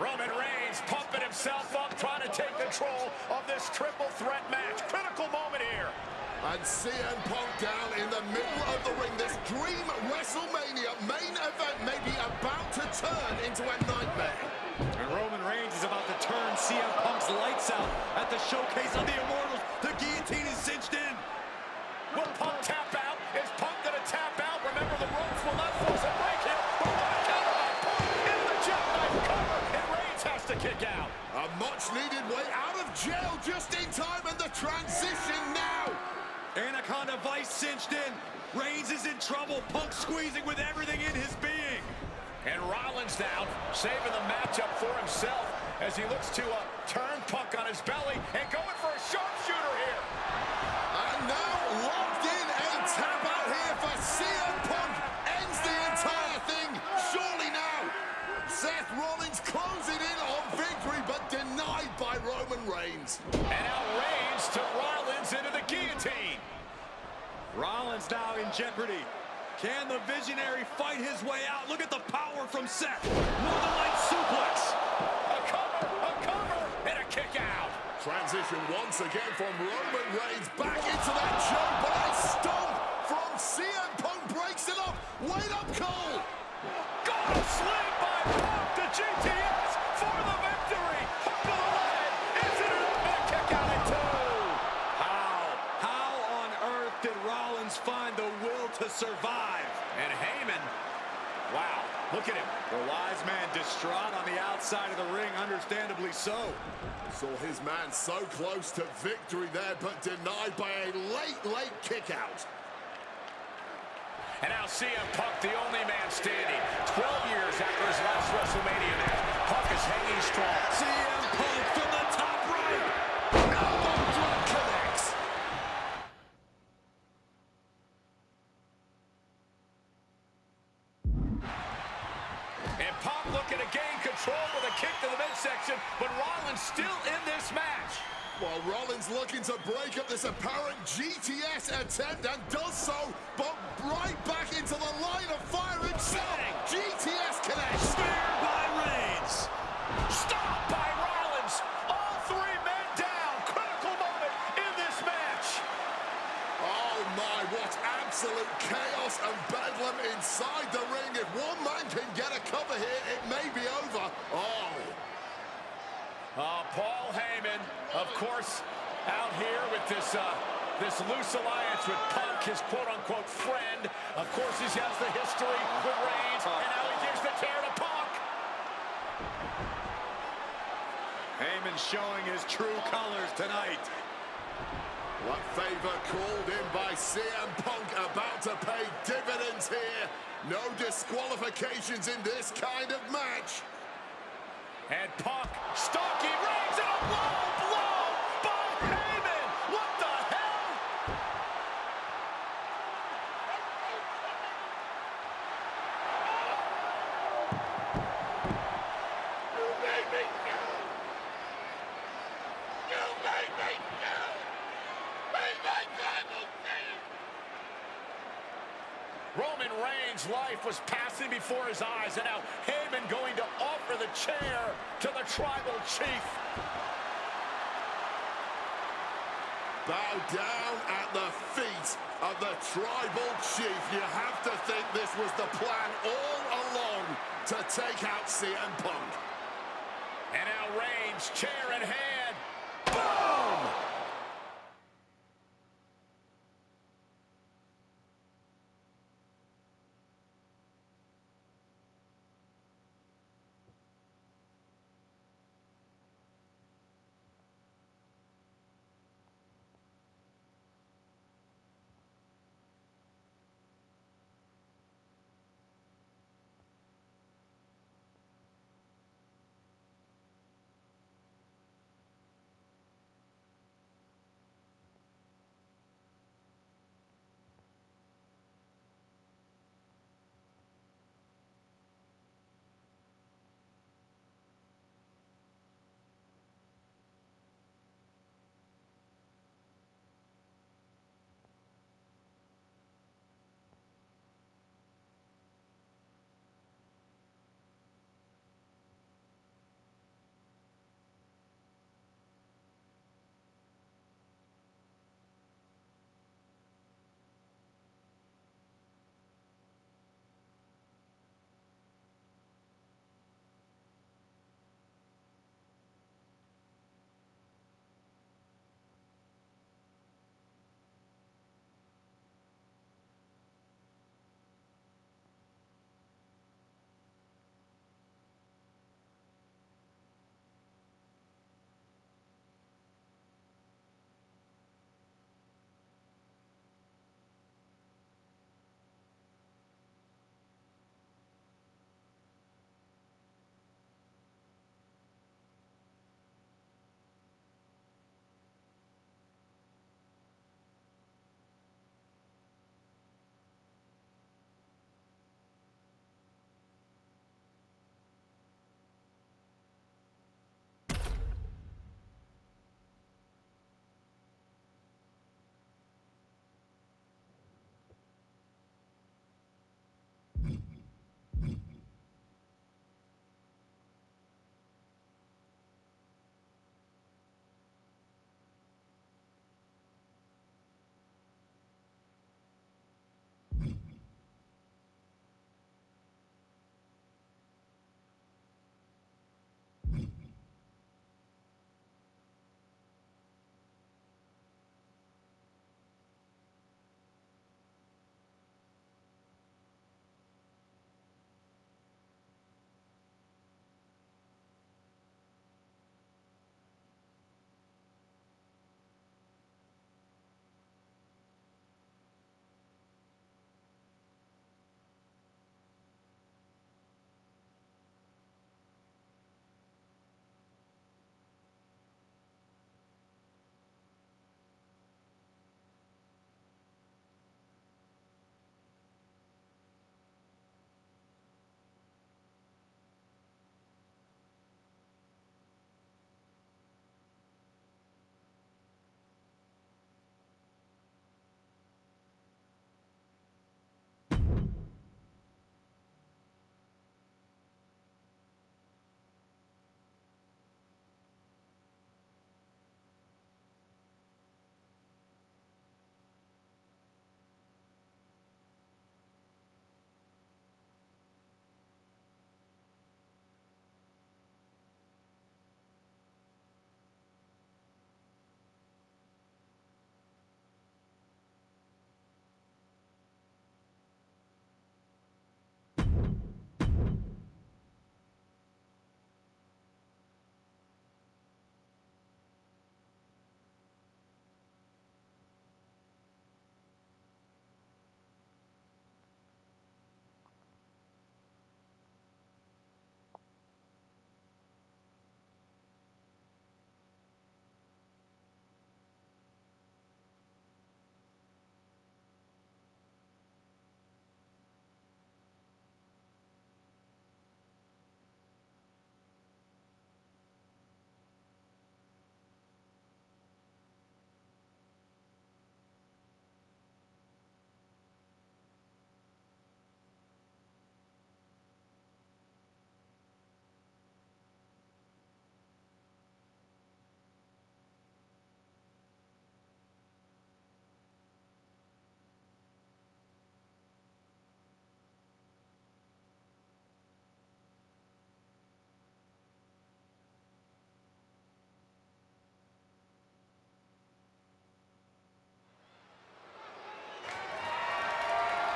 Roman Reigns pumping himself up, trying to take control of this triple threat match. Critical moment here. And CM Punk down in the middle of the ring. This dream WrestleMania main event may be about to turn into a nightmare. And Roman Reigns is about to turn CM Punk's lights out at the showcase of the Immortals. The guillotine is cinched in. Will Punk tap out? Is Punk going to tap out? Remember, the ropes will not force a break here. But what a counter by Punk into the jackknife cover. And Reigns has to kick out. A much-needed way out of jail just in time, and the transition now. Anaconda Vice cinched in. Reigns is in trouble. Punk squeezing with everything in his being. And Rollins now saving the matchup for himself as he looks to turn Punk on his belly and going for a sharpshooter here. And now locked in, a tap out here for CM Punk. Ends the entire thing, surely now. Seth Rollins closing in on victory, but denied by Roman Reigns. And now Reigns to Rollins into the guillotine. Rollins now in jeopardy. Can the Visionary fight his way out? Look at the power from Seth. Northern Light suplex. A cover, and a kick out. Transition once again from Roman Reigns back into that choke, but a stomp from CM Punk breaks it up. Wait up, Cole. Got a sling by Punk to GTS for the victory. Hook to the leg. Is it enough? And a kick out at two. How on earth did Rollins find the will to survive? And Heyman, wow, look at him. The wise man distraught on the outside of the ring, understandably so. Saw his man so close to victory there, but denied by a late kick out. And now CM Punk, the only man standing. 12 years after his last WrestleMania match, Punk is hanging strong. CM Punk from the top right. Elbow drop connects. And Punk looking to gain control with a kick to the midsection, but Rollins still in this match. While Rollins looking to break up this apparent GTS attempt, and does so, but right back into the line of fire himself. GTS connects. Spear by Reigns. Stop by Rollins. All three men down. Critical moment in this match. Oh my, what absolute chaos and bedlam inside the ring. If one man can get a cover here, it may be over. Paul Heyman, of course, out here with this loose alliance with Punk, his quote-unquote friend. Of course, he has the history with Reigns, and now he gives the tear to Punk. Heyman showing his true colors tonight. What favor called in by CM Punk about to pay dividends here. No disqualifications in this kind of match. And Punk stalking Reigns, and a low blow by Heyman. What the hell? You made me go. You made me go. Made my tribal team. Roman Reigns' life was passing before his eyes, and now Heyman going to offer the chair to the tribal chief. Bow down at the feet of the tribal chief. You have to think this was the plan all along to take out CM Punk. And now Reigns, chair in hand. Boom!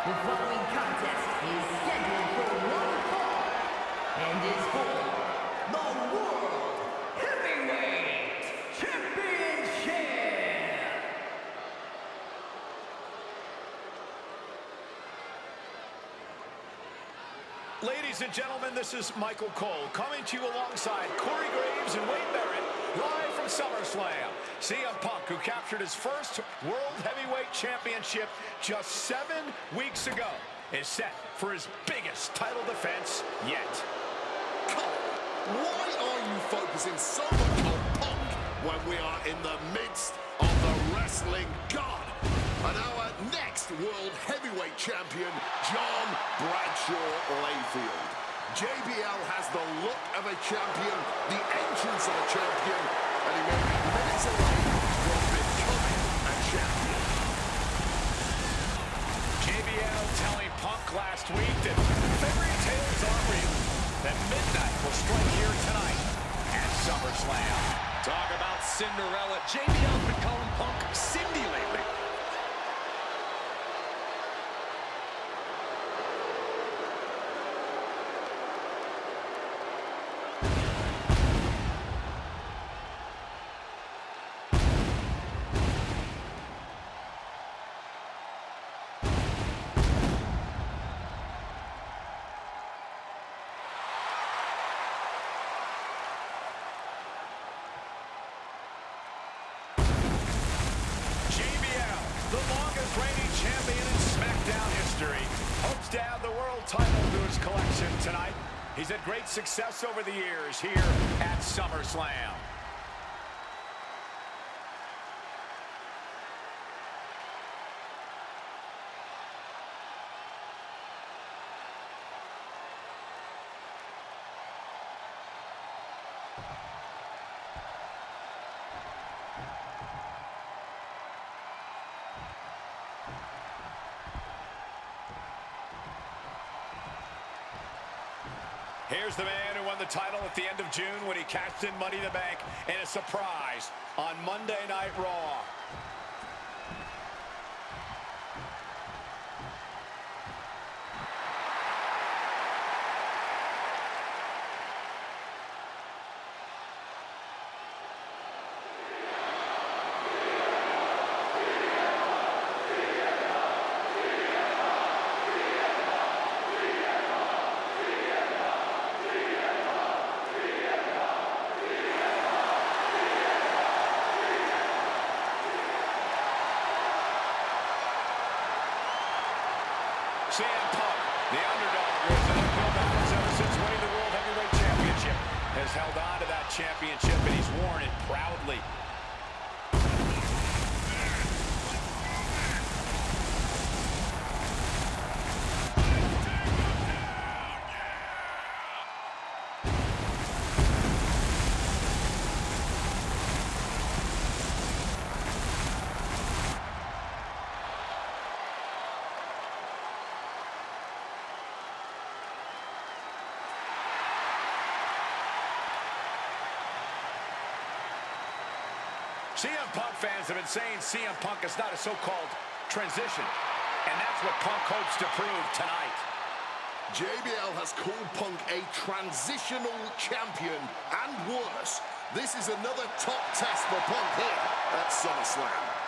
The following contest is scheduled for one fall and is for the World Heavyweight Championship. Ladies and gentlemen, this is Michael Cole coming to you alongside Corey Graves and Wade Barrett, live from SummerSlam. CM Punk, who captured his first World Heavyweight Championship just 7 weeks ago, is set for his biggest title defense yet. Cole, why are you focusing so much on Punk when we are in the midst of the wrestling god? And our next World Heavyweight Champion, John Bradshaw Layfield. JBL has the look of a champion, the entrance of a champion, and he may be minutes away from becoming a champion. JBL telling Punk last week that fairy tales are real, that midnight will strike here tonight at SummerSlam. Talk about Cinderella. JBL's been calling Punk Cindy lately. The longest reigning champion in SmackDown history hopes to add the world title to his collection tonight. He's had great success over the years here at SummerSlam. Here's the man who won the title at the end of June when he cashed in Money in the Bank in a surprise on Monday Night Raw. CM Punk, the underdog, who has had uphill battles ever since winning the World Heavyweight Championship, has held on to that championship, and he's worn it proudly. CM Punk fans have been saying CM Punk is not a so-called transition, and that's what Punk hopes to prove tonight. JBL has called Punk a transitional champion, and worse, this is another top test for Punk here at SummerSlam.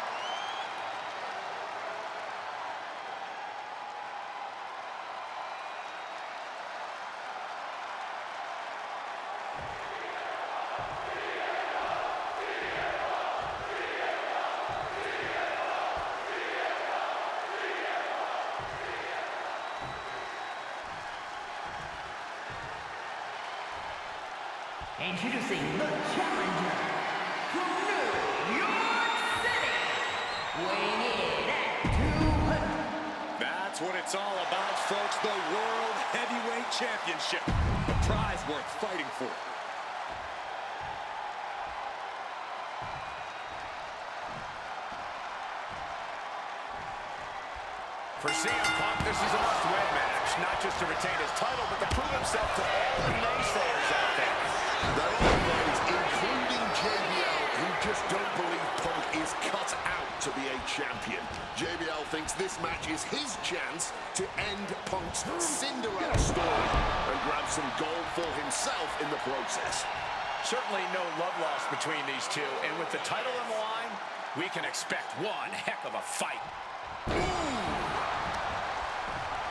Introducing the challenger from New York City, weighing in at 200. That's what it's all about, folks. The World Heavyweight Championship. A prize worth fighting for. For CM Punk, this is a must-win match, not just to retain his title, but to prove himself to all the naysayers out there. There are those, including JBL, who just don't believe Punk is cut out to be a champion. champion. JBL thinks this match is his chance to end Punk's Cinderella story and grab some gold for himself in the process. Certainly no love lost between these two, and with the title on the line, we can expect one heck of a fight.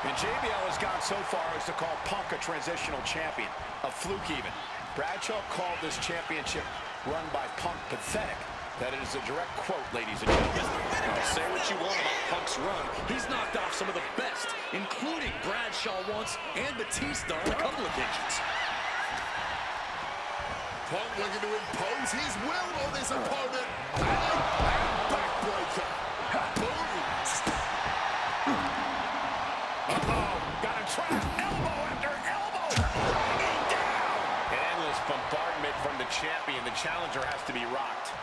And JBL has gone so far as to call Punk a transitional champion, a fluke even. Bradshaw called this championship run by Punk pathetic. That is a direct quote, ladies and gentlemen. Say what you want about Punk's run. He's knocked off some of the best, including Bradshaw once and Batista on a couple occasions. Punk looking to impose his will on his opponent. And backbreaker. Boom. Uh-oh, got him trapped. Elbow after elbow. Bringing down. An endless bombardment from the champion. The challenger has to be rocked.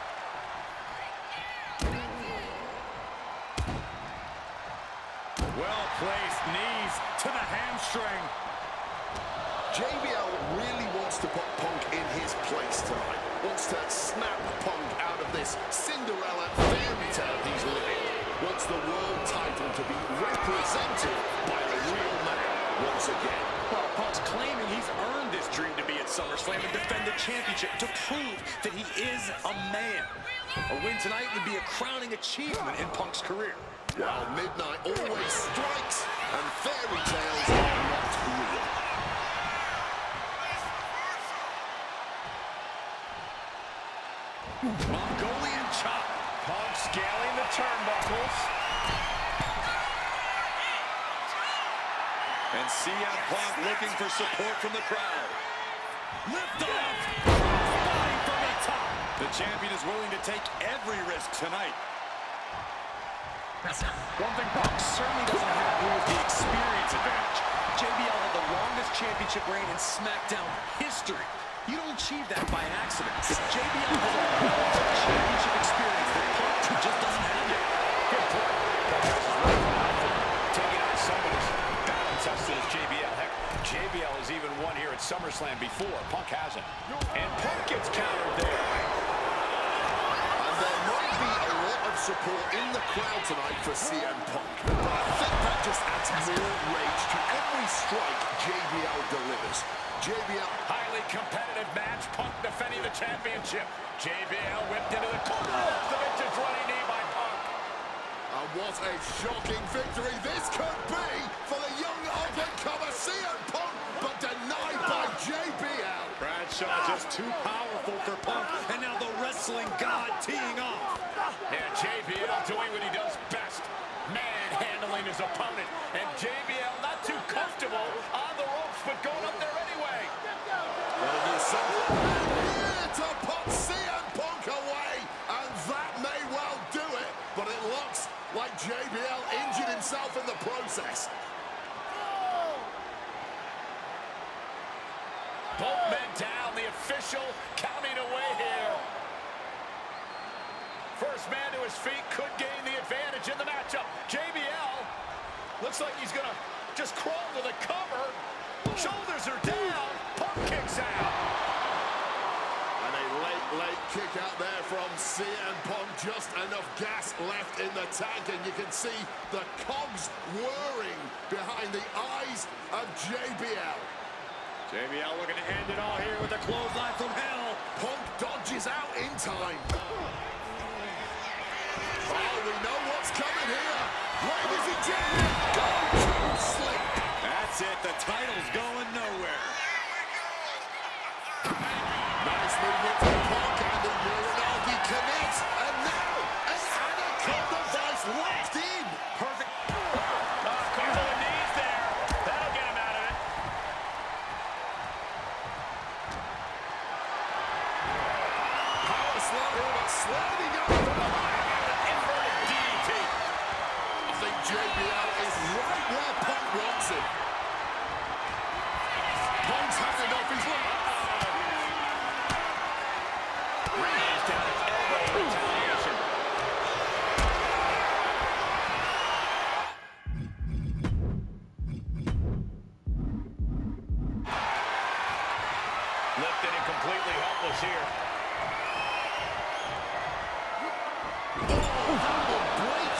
Well-placed knees to the hamstring. JBL really wants to put Punk in his place tonight. Wants to snap Punk out of this Cinderella fairy tale he's living. Wants the world title to be represented by a real man once again. Well, Punk's claiming he's earned this dream to be at SummerSlam and defend the championship to prove that he is a man. A win tonight would be a crowning achievement in Punk's career. While midnight always strikes and fairy tales are not real. Mongolian chop. Punk scaling the turnbuckles. And CM Punk looking for support from the crowd. Lift off. Body from the top. The champion is willing to take every risk tonight. One thing Punk certainly doesn't have here is the experience advantage. JBL had the longest championship reign in SmackDown history. You don't achieve that by accident. JBL has a wealth of championship experience that Punk just doesn't have yet. Good point. Taking on someone as battle-tested as JBL. Heck, JBL has even won here at SummerSlam before. Punk hasn't. And Punk gets countered there. And there might be a lot of support in the crowd tonight for CM Punk. But I think that just adds more rage to every strike JBL delivers. JBL, Highly competitive match. Punk defending the championship. JBL whipped into the corner. The vintage running knee by Punk. and what a shocking victory this could be for the young up-and-comer CM Punk, but denied by JBL. Bradshaw just too powerful for Punk, and now the wrestling god teeing off. And JBL doing what he does best, manhandling his opponent. And JBL not too comfortable on the ropes, but going up there anyway. Well, there's something here to put CM Punk away, and that may well do it, but it looks like JBL injured himself in the process. Both men down, the official counting away here. First man to his feet could gain the advantage in the matchup. JBL looks like he's gonna just crawl to the cover. Shoulders are down. Punk kicks out. And a late kick out there from CM Punk. Just enough gas left in the tank, and you can see the cogs whirring behind the eyes of JBL. JBL looking to end it all here with a clothesline from hell. Punk dodges out in time. Oh, we know what's coming here. Ladies and gentlemen, go to sleep. That's it, the title's going nowhere. Nice movement from Punk, and the Uranagi connects. And now, an Anaconda Vice locked in. Perfect. Couple of knees there. That'll get him out of it. Power slaughter, but sliding up from behind. Inverted DDT. I think JBL is right where Punk wants him. Punk's had enough. He's right. Raised down his elbow in retaliation. Lifted and completely helpless here. That will break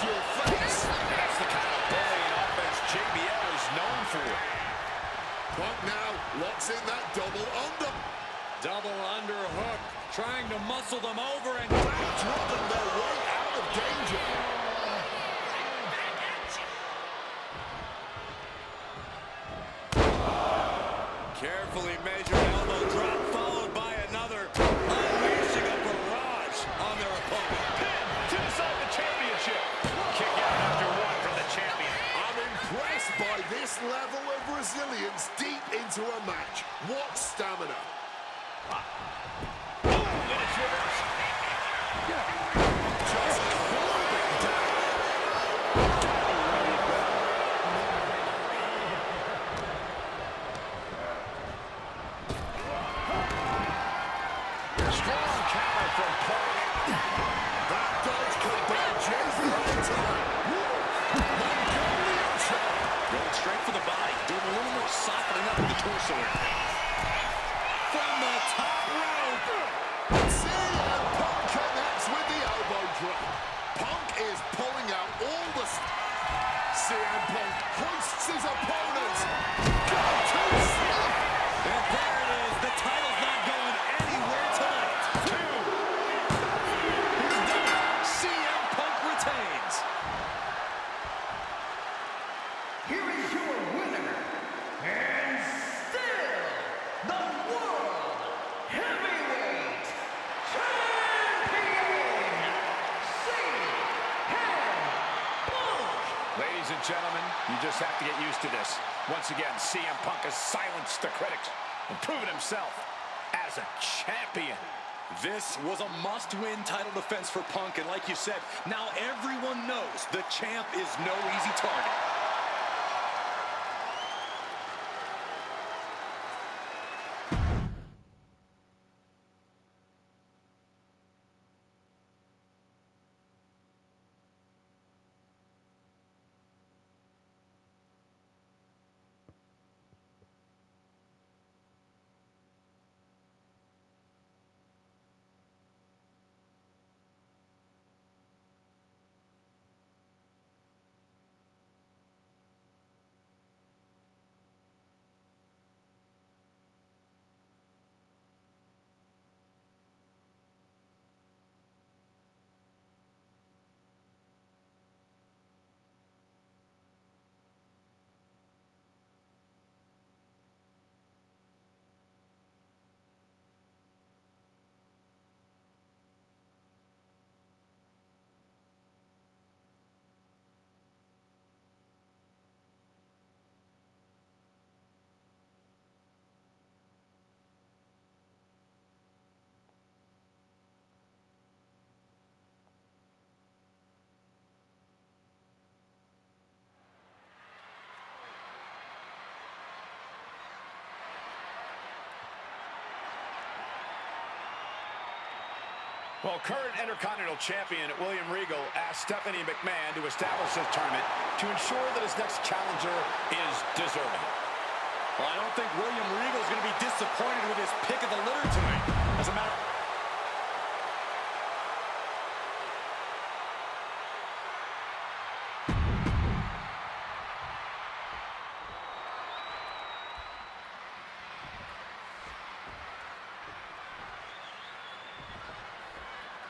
Carefully measured elbow drop, followed by another, unleashing a barrage on their opponent. Pin to decide the championship. Kick out after one from the champion. I'm impressed by this level of resilience deep into a match. What stamina. Oh, and it's reversed. Just clubbing down. Strong counter from Punk. That does compare JBL time. Mongolian chop. Going straight for the body, doing a little more softening up of the torso area. From the top rope. CM Punk connects with the elbow drop. Punk is pulling out all the... CM Punk hoists his opponent. Go to sleep. And there it is. The title's not going anywhere tonight. He's done. CM Punk retains. Here is your winner, and still the World Heavyweight Champion, CM Punk. Ladies and gentlemen, you just have to get used to this. Once again, CM Punk has silenced the critics and proven himself as a champion. This was a must-win title defense for Punk, and like you said, now everyone knows the champ is no easy target. Well, current Intercontinental Champion William Regal asked Stephanie McMahon to establish this tournament to ensure that his next challenger is deserving. Well, I don't think William Regal is going to be disappointed with his pick of the litter tonight. As a matter of...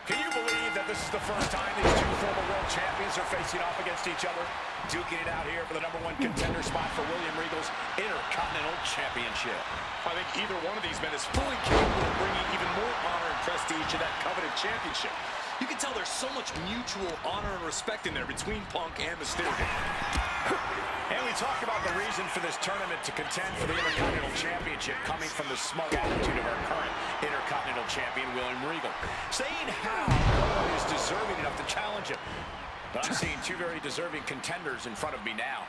Can you believe that this is the first time these two former world champions are facing off against each other? Duking it out here for the #1 contender spot for William Regal's Intercontinental Championship. I think either one of these men is fully capable of bringing even more honor and prestige to that coveted championship. You can tell there's so much mutual honor and respect in there between Punk and Mysterio. And we talk about the reason for this tournament to contend for the Intercontinental Championship coming from the smug attitude of our current Intercontinental Champion, William Regal. Saying how no one is deserving enough to challenge him. But I'm seeing two very deserving contenders in front of me now.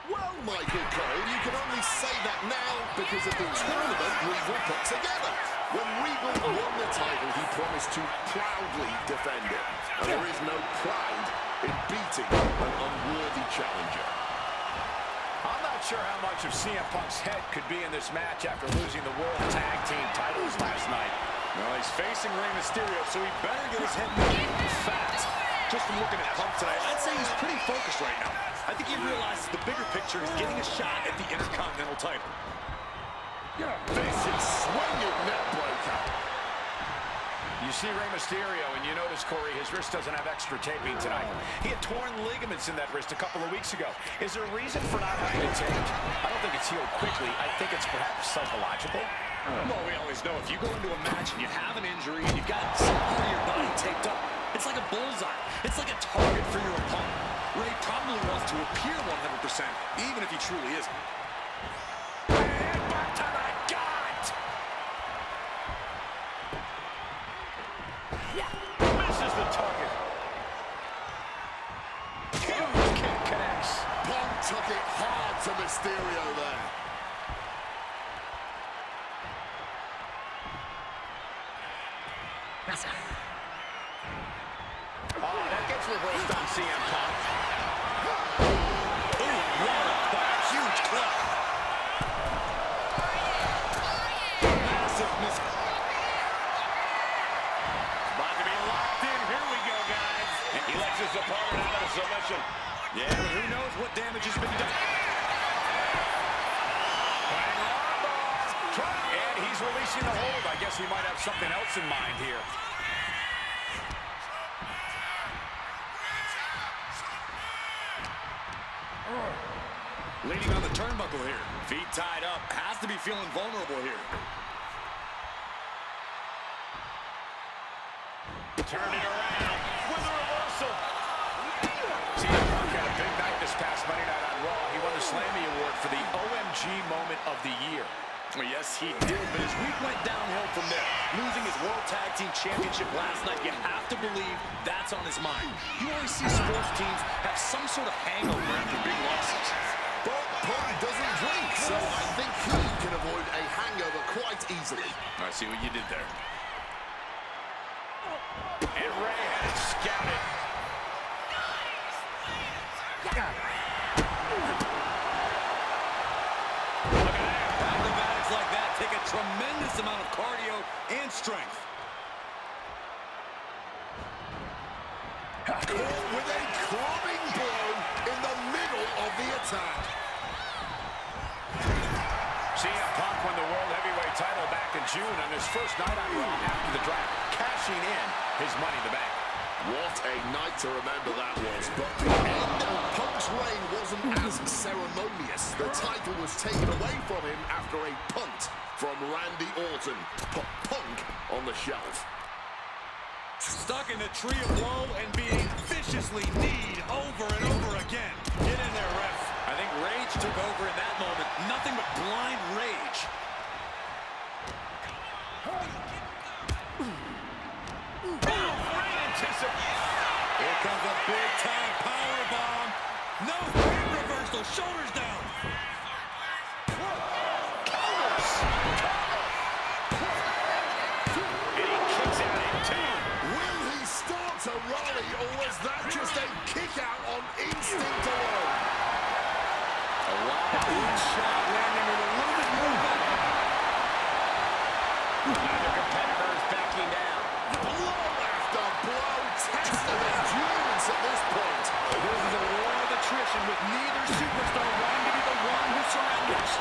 Well, Michael Cole, you can only say that now because of the tournament Regal put together. When Regal won the title, he promised to proudly defend it. And there is no pride in beating an unworthy challenger. I'm not sure how much of CM Punk's head could be in this match after losing the World Tag Team titles last night. Well, he's facing Rey Mysterio, so he better get his head in the game fast. Just from looking at Punk tonight, I'd say he's pretty focused right now. I think he realizes the bigger picture is getting a shot at the Intercontinental title. Vicious swinging neck breaker. You see Rey Mysterio, and you notice, Corey, his wrist doesn't have extra taping tonight. He had torn ligaments in that wrist a couple of weeks ago. Is there a reason for not having it taped? I don't think it's healed quickly. I think it's perhaps psychological. Well, we always know if you go into a match and you have an injury and you've got some part of your body taped up, it's like a bullseye. It's like a target for your opponent. Ray probably wants to appear 100%, even if he truly isn't. Back to the gut! Misses the target. Huge kick connects. Punk took it hard to Mysterio there. Oh, that gets reversed on CM Punk. Ooh, rolled by a huge club. Massive miss. About to be locked in. Here we go, guys. And he lets his opponent out of submission. Yeah, but who knows what damage has been done. And he's releasing the hold. I guess he might have something else in mind here. Leaning on the turnbuckle here. Feet tied up. Has to be feeling vulnerable here. Turn it around with a reversal. CM Punk had a big night this past Monday Night on Raw. He won the Slammy Award for the OMG Moment of the Year. Well, yes, he did, but his week went downhill from there. Losing his World Tag Team Championship last night, you have to believe that's on his mind. You always see sports teams have some sort of hangover after big losses. But Punk doesn't drink, so I think he can avoid a hangover quite easily. I see what you did there. And Ray had it scouted. Acrobatics like that take a tremendous amount of cardio and strength. Caught with a clubbing blow in the middle of the attack. CM Punk won the World Heavyweight title back in June on his first night on Raw after the draft, cashing in his Money in the Bank. What a night to remember that was, but the end of Punk's reign wasn't as ceremonious. The title was taken away from him after a punt from Randy Orton. Put Punk on the shelf. Stuck in the tree of woe and being viciously kneed over and over again. Get in there, ref. I think rage took over in that moment. Nothing but blind rage. Here comes a big-time power bomb. No great reversal. Shoulders down. And he kicks out at two. Will he start to rally, or was that just a kick out on instinct alone? A wide shot landing with a little bit more back. Neither competitor is backing down. Blow after blow, testing endurance at this point. This is a war of attrition with neither superstar wanting to be the one who surrenders.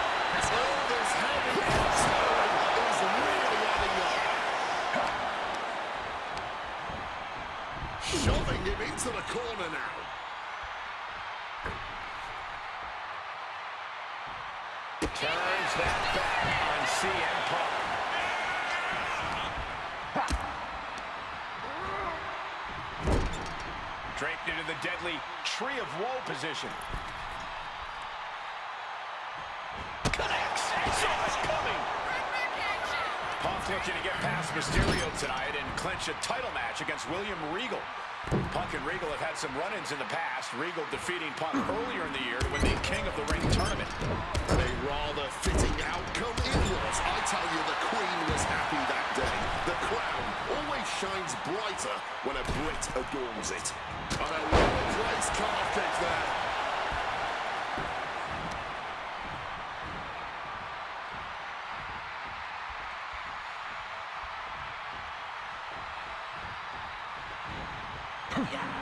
All this heavy artillery is really adding up. Shoving him into the corner now. Turns that back on CM Punk. Draped into the deadly Tree of Woe position. Connects. Saw it coming. Punk looking to get past Mysterio tonight and clinch a title match against William Regal. Punk and Regal have had some run-ins in the past. Regal defeating Punk earlier in the year to win the King of the Ring tournament. A rather fitting outcome it was. I tell you, the Queen was happy that day. The crown always shines brighter when a Brit adorns it. And a well-placed calf kick there.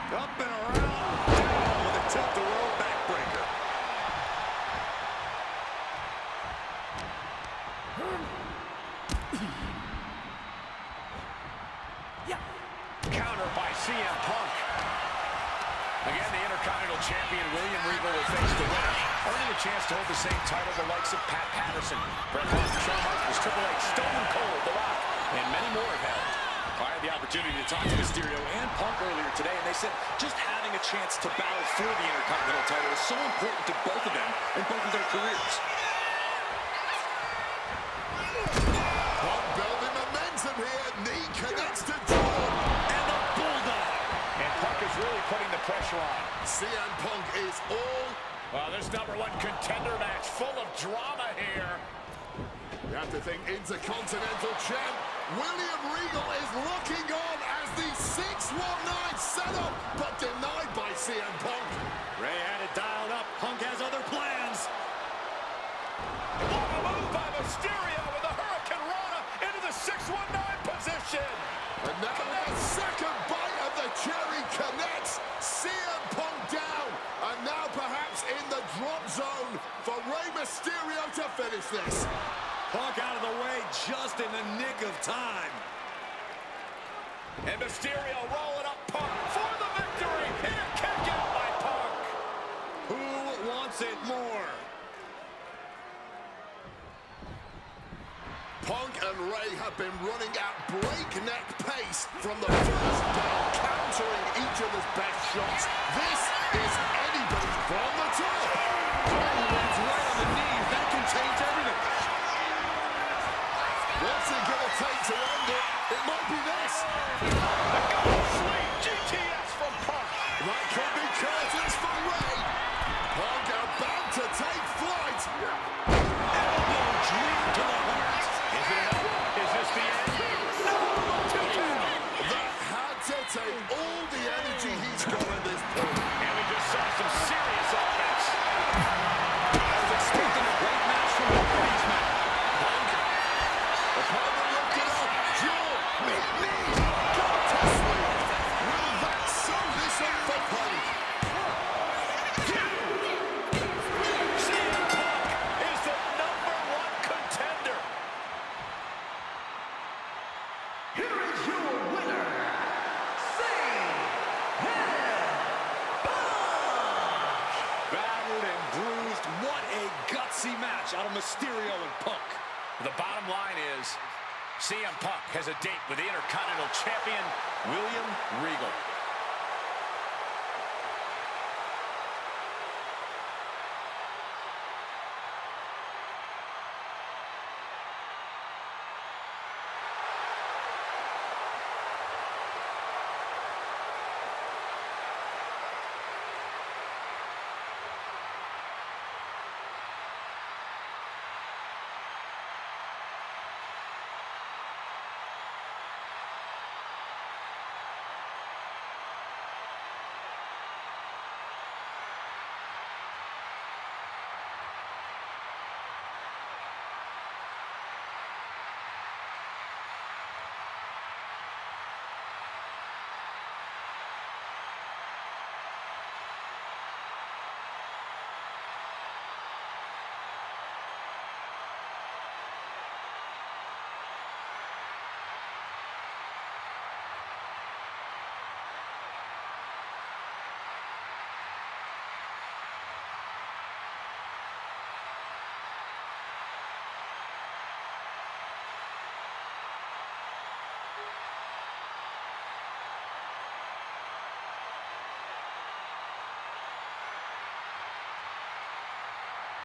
Up and around. Down with a tilt-the-world backbreaker. and William Regal will face the winner, earning a chance to hold the same title the likes of Pat Patterson, Bret Hart, Shawn Michaels, Triple H, Stone Cold, The Rock, and many more have held. I had the opportunity to talk to Mysterio and Punk earlier today, and they said just having a chance to battle for the Intercontinental title is so important to both of them in both of their careers. Punk building momentum here. Knee connects to John. And the Bulldog. And Punk is really putting the pressure on. CM Punk is all. Well, this #1 contender match full of drama here. You have to think Intercontinental Champ William Regal is looking on as the 619 setup, but denied by CM Punk. Ray had it dialed up. Punk has other plans. What a move by Mysterio with the Hurricane Rana into the 619 position. And now the second bite of the cherry connects. CM Punk down. And now perhaps in the drop zone for Rey Mysterio to finish this. Punk out of the way just in the nick of time. And Mysterio rolling up Punk for the victory. And a kick out by Punk. Who wants it more? Punk and Rey have been running at breakneck pace from the first down, countering each other's best shots. This is anybody's from the top. Oh, it's right on the knees. That contains everything. What's it going to take to end it? It might be this. The goal sweep GTS from Punk. That could be curtains for Rey. Punk about to take flight. Elbow dream to the heart. Is it enough? Is this the end? No! 2 count. That had to take all the energy he's got at this point. And we just saw some serious offense. I was expecting a great match from both of these men. Opponent lifted up. Jaw. Knee. Got to sleep. Will that sew this up for Punk? CM Punk is the #1 contender. Here is your winner, Battered and bruised. What a gutsy match out of Mysterio and Punk. The bottom line is CM Punk has a date with the Intercontinental Champion, William Regal.